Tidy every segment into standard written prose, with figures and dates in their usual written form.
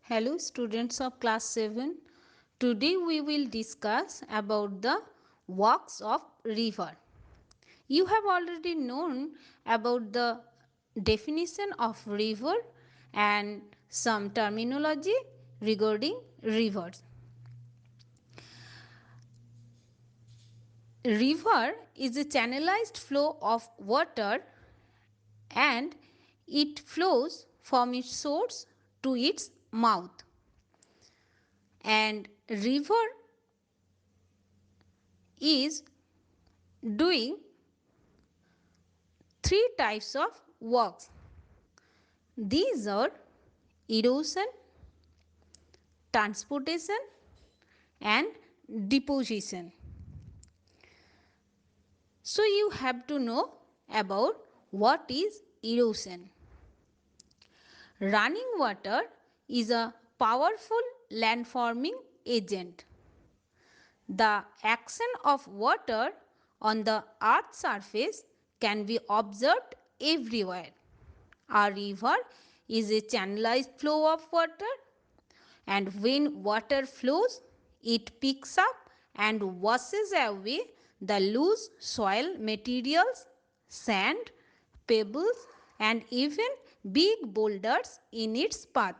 Hello students of class 7. Today we will discuss about the walks of river. You have already known about the definition of river and some terminology regarding rivers. River is a channelized flow of water and it flows from its source to its mouth. And river is doing three types of works. These are erosion, transportation and deposition. So you have to know about what is erosion. Running water is a powerful landforming agent. The action of water on the earth's surface can be observed everywhere. A river is a channelized flow of water, and when water flows, it picks up and washes away the loose soil materials, sand, pebbles, and even big boulders in its path.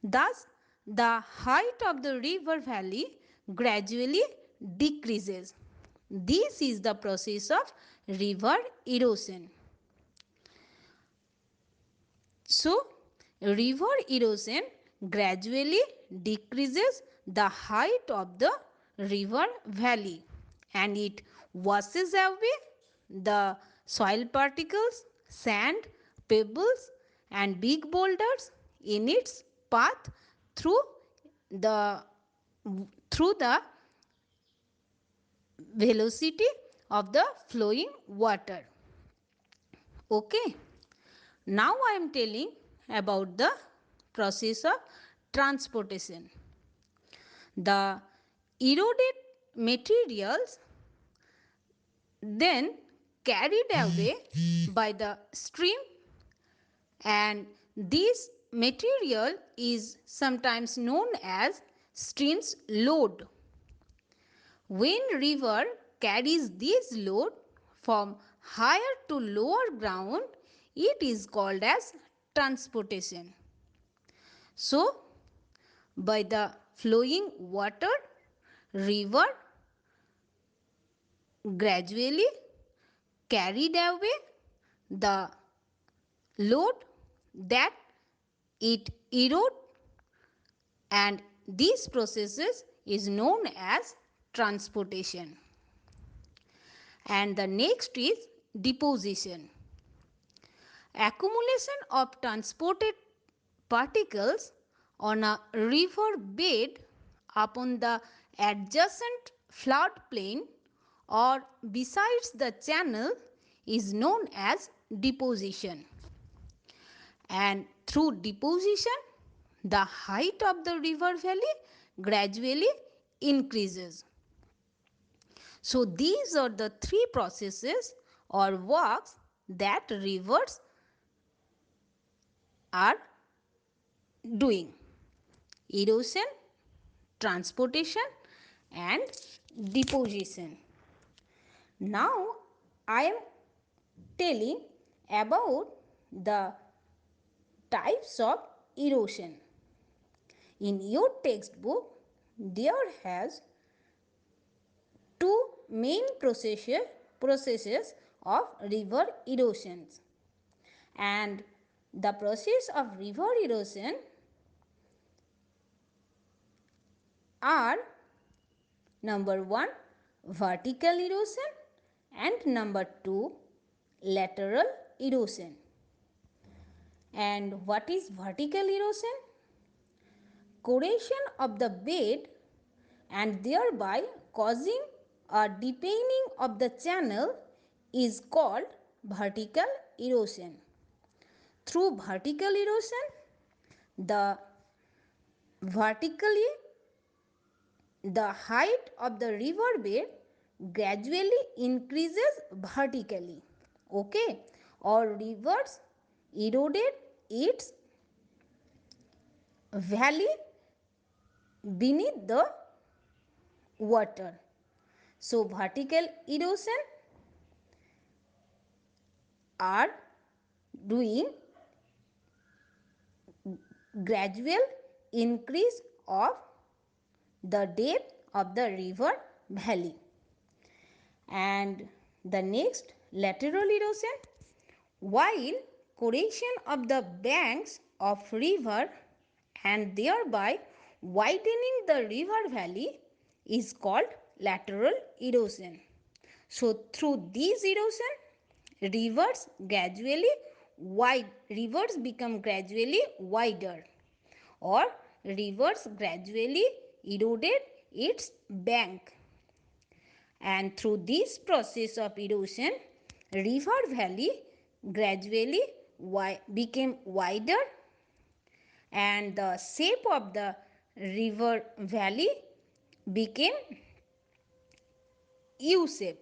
Thus, the height of the river valley gradually decreases. This is the process of river erosion. So, river erosion gradually decreases the height of the river valley and it washes away the soil particles, sand, pebbles and big boulders in its path through the through the velocity of the flowing water. Okay. Now I am telling about the process of transportation. The eroded materials then carried away by the stream, and this material is sometimes known as stream's load. When river carries this load from higher to lower ground, it is called as transportation. So, by the flowing water, river gradually carried away the load that it erode, and these processes is known as transportation. And the next is deposition. Accumulation of transported particles on a river bed upon the adjacent floodplain or besides the channel is known as deposition. And through deposition, the height of the river valley gradually increases. So these are the three processes or works that rivers are doing: erosion, transportation and deposition. Now I am telling about the types of erosion. In your textbook, there has two main processes of river erosions, and the process of river erosion are number 1 vertical erosion and number 2 lateral erosion. And what is vertical erosion? Corrosion of the bed and thereby causing a deepening of the channel is called vertical erosion. Through vertical erosion, the vertically the height of the river bed gradually increases vertically. Okay, or rivers eroded its valley beneath the water. So vertical erosion are doing gradual increase of the depth of the river valley. And the next, lateral erosion. While correction of the banks of river and thereby widening the river valley is called lateral erosion. So through this erosion, rivers become gradually wider, or rivers gradually eroded its bank, and through this process of erosion, river valley gradually became wider, and the shape of the river valley became U shape,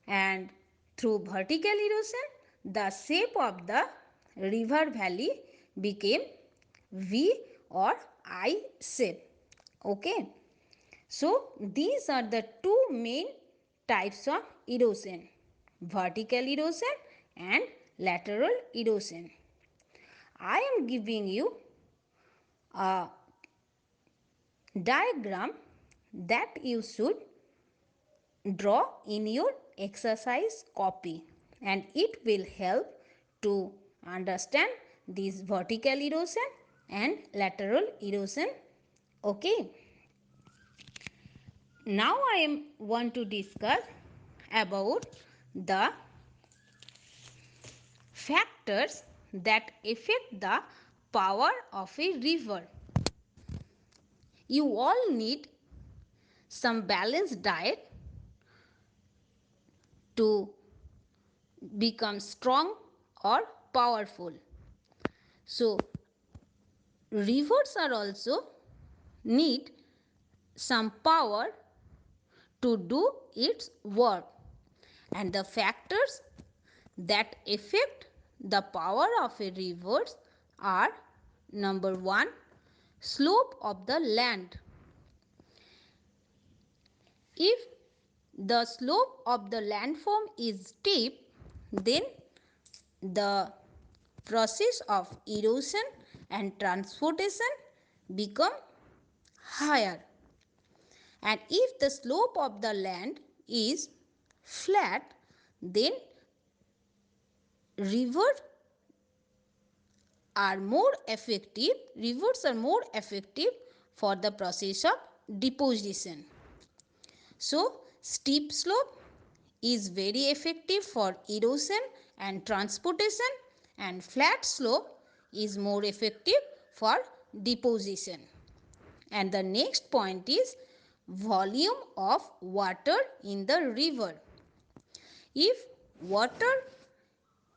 and through vertical erosion the shape of the river valley became V or I shape. Okay, so these are the two main types of erosion: vertical erosion and lateral erosion. I am giving you a diagram that you should draw in your exercise copy, and it will help to understand this vertical erosion and lateral erosion. Okay, now I am want to discuss about the factors that affect the power of a river. You all need some balanced diet to become strong or powerful. So rivers are also need some power to do its work, and the factors that affect the power of a river are: number 1, slope of the land. If the slope of the landform is steep, then the process of erosion and transportation become higher. And if the slope of the land is flat, then rivers rivers are more effective for the process of deposition. So steep slope is very effective for erosion and transportation, and flat slope is more effective for deposition. And the next point is volume of water in the river. If water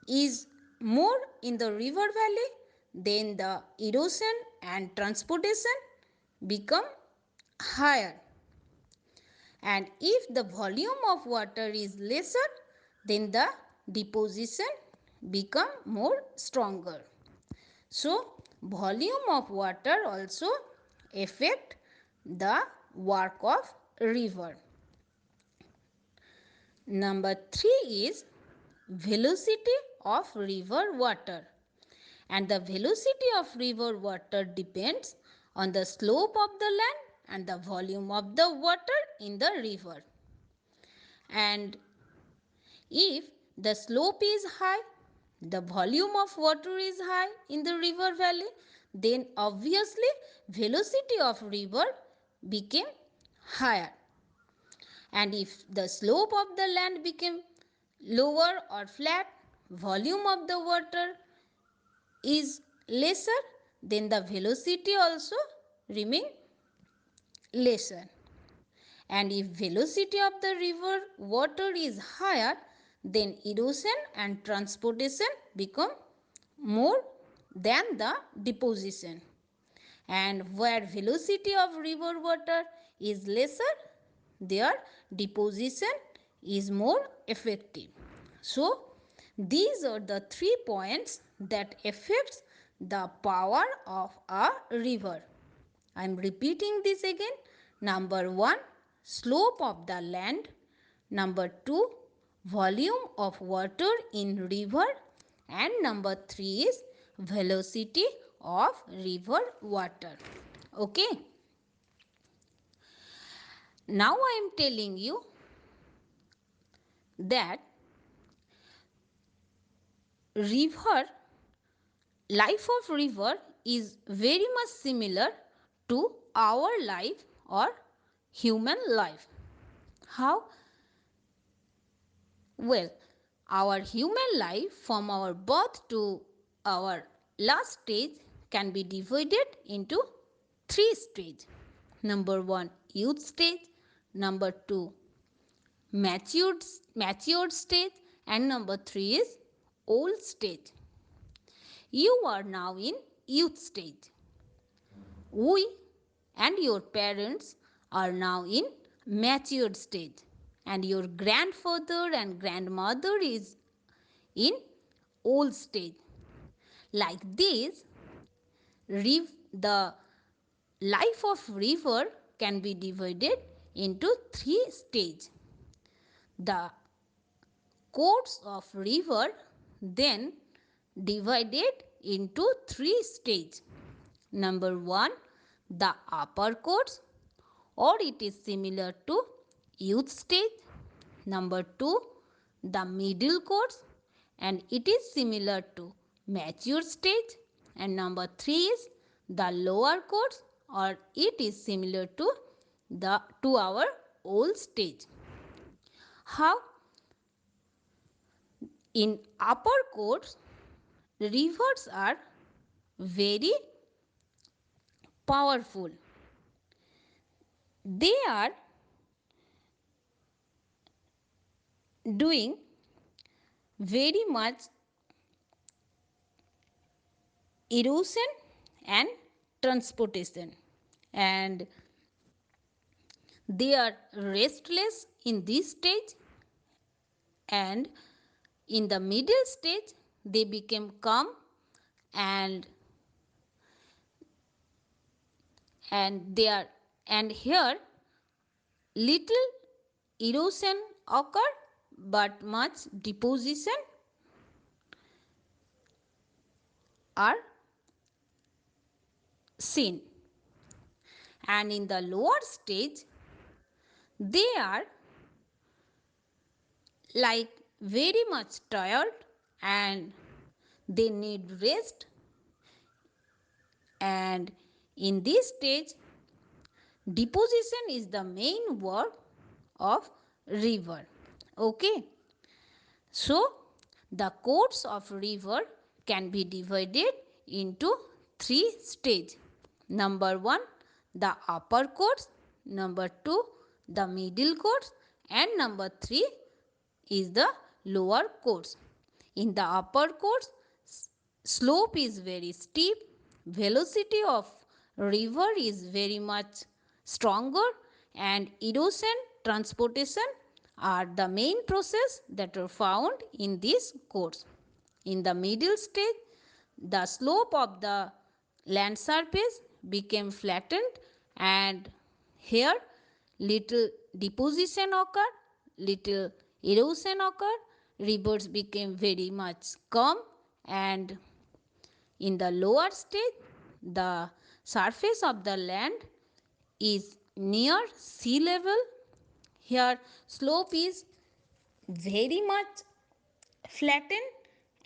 is more in the river valley, then the erosion and transportation become higher. And if the volume of water is lesser, then the deposition become more stronger. So volume of water also affect the work of river. Number 3 is velocity of river water, and the velocity of river water depends on the slope of the land and the volume of the water in the river. And if the slope is high, the volume of water is high in the river valley, then obviously velocity of river became higher. And if the slope of the land became lower or flat, volume of the water is lesser, then the velocity also remain lesser. And if velocity of the river water is higher, then erosion and transportation become more than the deposition. And where velocity of river water is lesser, their deposition is more effective. So these are the 3 points that affects the power of a river. I am repeating this again. Number 1, slope of the land. Number 2, volume of water in river. And number 3 is velocity of river water. Okay. Now I am telling you that river, life of river is very much similar to our life or human life. How? Well, our human life from our birth to our last stage can be divided into 3 stages. Number 1, youth stage. Number 2, matured stage. And number 3 is old stage. You are now in youth stage. We and your parents are now in matured stage, and your grandfather and grandmother is in old stage. Like this, the life of river can be divided into 3 stages. The course of river then divided into 3 stages. Number 1, the upper course, or it is similar to youth stage. Number 2, the middle course, and it is similar to mature stage. And number 3 is the lower course, or it is similar to our old stage. How? In upper course, rivers are very powerful. They are doing very much erosion and transportation, and they are restless in this stage, and in the middle stage they became calm, and they are, and here little erosion occur but much deposition are seen. And in the lower stage they are like very much tired and they need rest, and in this stage deposition is the main work of river. Okay, so the course of river can be divided into 3 stages. Number 1, the upper course. Number 2, the middle course. And number 3 is the lower course. In the upper course, slope is very steep, velocity of river is very much stronger, and erosion, transportation are the main process that are found in this course. In the middle stage, the slope of the land surface became flattened, and here little deposition occur, little erosion occur, rivers became very much calm, and in the lower stage the surface of the land is near sea level. Here slope is very much flattened,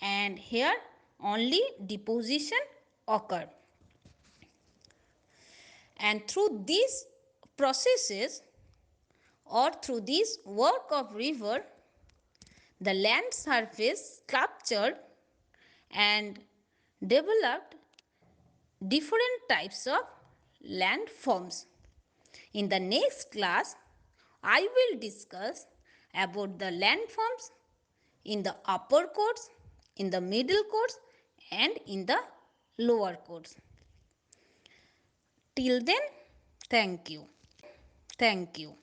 and here only deposition occur. And through these processes or through this work of river, the land surface sculptured and developed different types of landforms. In the next class, I will discuss about the landforms in the upper course, in the middle course, and in the lower course. Till then, thank you. Thank you.